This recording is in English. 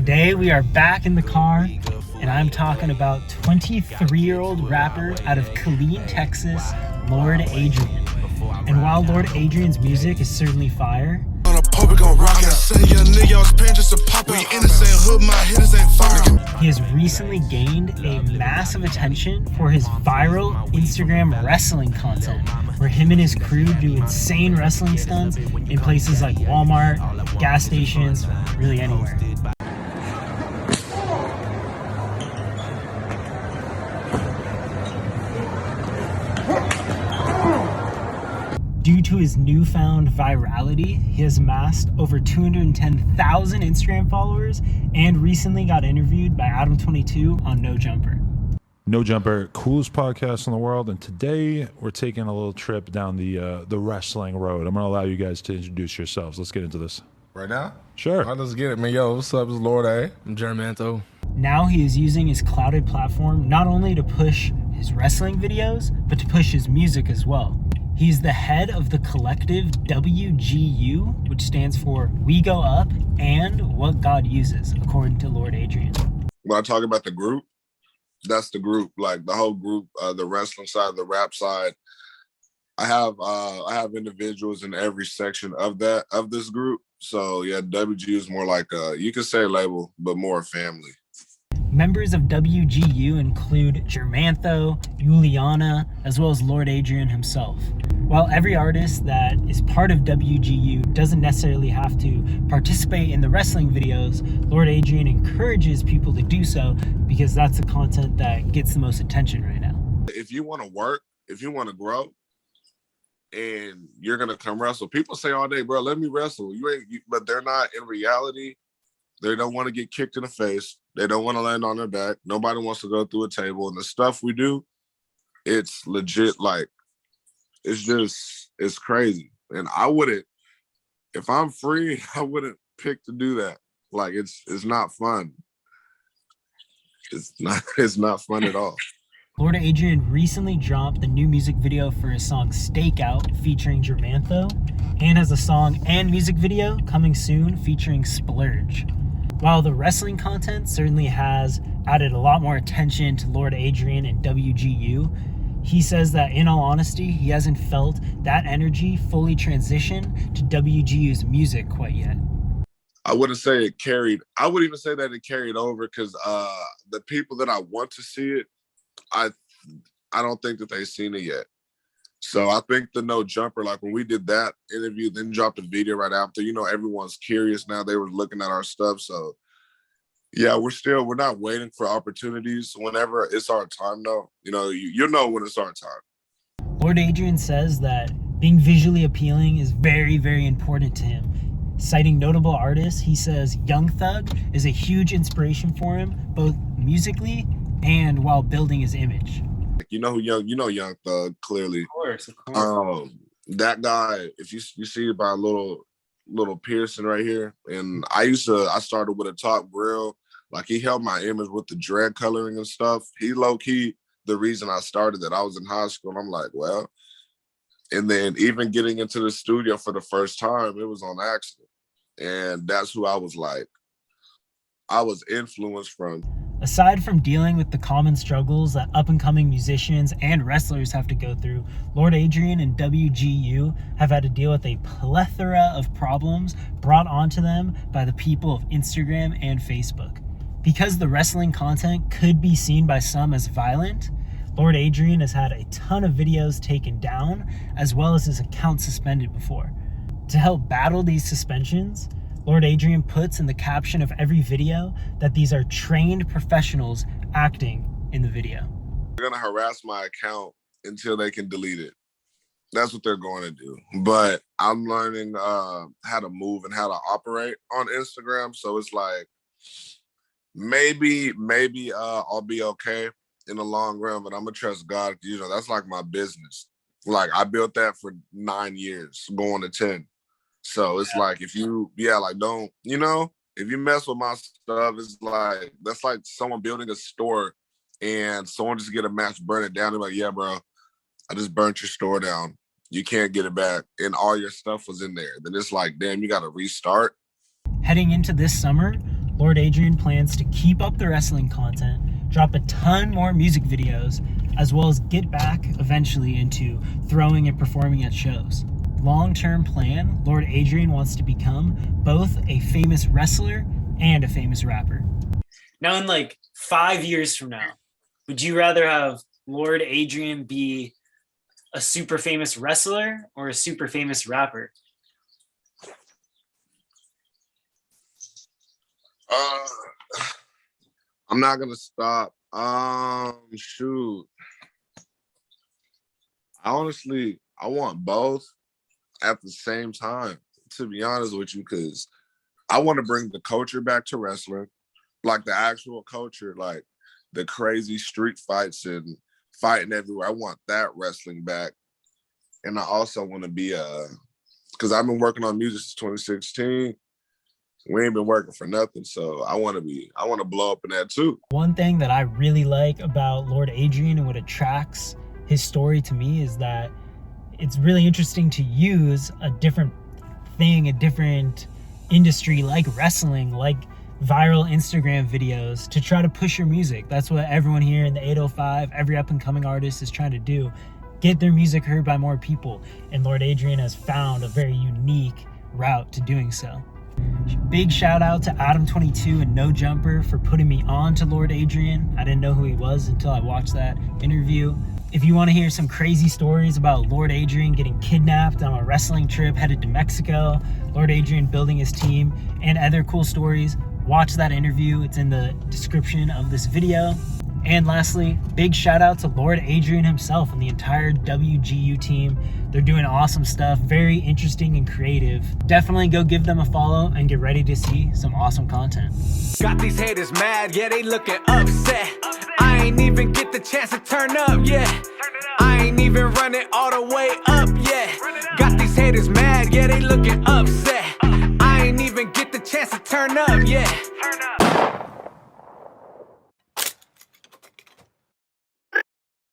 Today we are back in the car, and I'm talking about 23-year-old rapper out of Killeen, Texas, Lord Adrean. And while Lord Adrean's music is certainly fire, he has recently gained a massive attention for his viral Instagram wrestling content, where him and his crew do insane wrestling stunts in places like Walmart, gas stations, really anywhere. Due to his newfound virality, he has amassed over 210,000 Instagram followers and recently got interviewed by Adam 22 on No Jumper. No Jumper, coolest podcast in the world, and today we're taking a little trip down the wrestling road. I'm going to allow you guys to introduce yourselves. Let's get into this. Right now? Sure. All right, let's get it, man. Yo, what's up? It's Lord A. I'm Germanto. Now he is using his clouded platform not only to push his wrestling videos, but to push his music as well. He's the head of the collective WGU, which stands for We Go Up and What God Uses, according to Lord Adrean. When I talk about the group, that's the group, like the whole group, the wrestling side, the rap side. I have individuals in every section of this group. So yeah, WGU is more like you could say label, but more family. Members of WGU include Germantho, Juliana, as well as Lord Adrean himself. While every artist that is part of WGU doesn't necessarily have to participate in the wrestling videos, Lord Adrean encourages people to do so because that's the content that gets the most attention right now. If you want to work, if you want to grow, and you're gonna come wrestle, people say all day, bro, let me wrestle. But they're not. In reality, they don't want to get kicked in the face. They don't want to land on their back. Nobody wants to go through a table. And the stuff we do, it's legit. Like, it's crazy. And I wouldn't, if I'm free, I wouldn't pick to do that. Like, it's not fun. It's not fun at all. Lord Adrean recently dropped the new music video for his song Stakeout featuring Germantho, and has a song and music video coming soon featuring Splurge. While the wrestling content certainly has added a lot more attention to Lord Adrean and WGU, he says that in all honesty, he hasn't felt that energy fully transition to WGU's music quite yet. I wouldn't say it carried. I would even say that it carried over because the people that I want to see it, I don't think that they've seen it yet. So I think the No Jumper, like when we did that interview, then dropped a video right after, everyone's curious now. They were looking at our stuff. So yeah, we're not waiting for opportunities. Whenever it's our time though, you'll know when it's our time. Lord Adrean says that being visually appealing is very, very important to him. Citing notable artists, he says Young Thug is a huge inspiration for him, both musically and while building his image. You know Young Thug, clearly. Of course. That guy, if you see by a little piercing right here, and I started with a top grill. Like, he helped my image with the dread coloring and stuff. He low-key the reason I started that. I was in high school and I'm like, well, and then even getting into the studio for the first time, it was on accident. And that's who I was influenced from. Aside from dealing with the common struggles that up-and-coming musicians and wrestlers have to go through, Lord Adrean and WGU have had to deal with a plethora of problems brought onto them by the people of Instagram and Facebook. Because the wrestling content could be seen by some as violent, Lord Adrean has had a ton of videos taken down, as well as his account suspended before. To help battle these suspensions, Lord Adrean puts in the caption of every video that these are trained professionals acting in the video. They're going to harass my account until they can delete it. That's what they're going to do. But I'm learning how to move and how to operate on Instagram. So it's like, maybe I'll be okay in the long run, but I'm going to trust God. That's like my business. Like, I built that for 9 years, going to 10. So it's like, if you, don't, if you mess with my stuff, it's like, that's like someone building a store and someone just get a match, burn it down. They're like, yeah, bro, I just burnt your store down. You can't get it back. And all your stuff was in there. Then it's like, damn, you got to restart. Heading into this summer, Lord Adrian plans to keep up the wrestling content, drop a ton more music videos, as well as get back eventually into throwing and performing at shows. Long-term plan, Lord Adrian wants to become both a famous wrestler and a famous rapper. Now, in like 5 years from now, would you rather have Lord Adrian be a super famous wrestler or a super famous rapper? I'm not gonna stop. Shoot. Honestly, I want both at the same time, to be honest with you, because I want to bring the culture back to wrestling, like the actual culture, like the crazy street fights and fighting everywhere. I want that wrestling back. And I also want to be because I've been working on music since 2016. We ain't been working for nothing, so I want to blow up in that too. One thing that I really like about Lord Adrian and what attracts his story to me is that it's really interesting to use a different thing, a different industry like wrestling, like viral Instagram videos to try to push your music. That's what everyone here in the 805, every up and coming artist is trying to do. Get their music heard by more people. And Lord Adrian has found a very unique route to doing so. Big shout out to Adam22 and No Jumper for putting me on to Lord Adrian. I didn't know who he was until I watched that interview. If you want to hear some crazy stories about Lord Adrian getting kidnapped on a wrestling trip headed to Mexico, Lord Adrian building his team, and other cool stories, watch that interview. It's in the description of this video. And lastly, big shout out to Lord Adrian himself and the entire WGU team. They're doing awesome stuff, very interesting and creative. Definitely go give them a follow and get ready to see some awesome content. Got these haters mad, yeah, they looking upset. I ain't even get the chance to turn up yet. I ain't even running all the way up yet. Got these haters mad, yeah, they looking upset. I ain't even get the chance to turn up yet.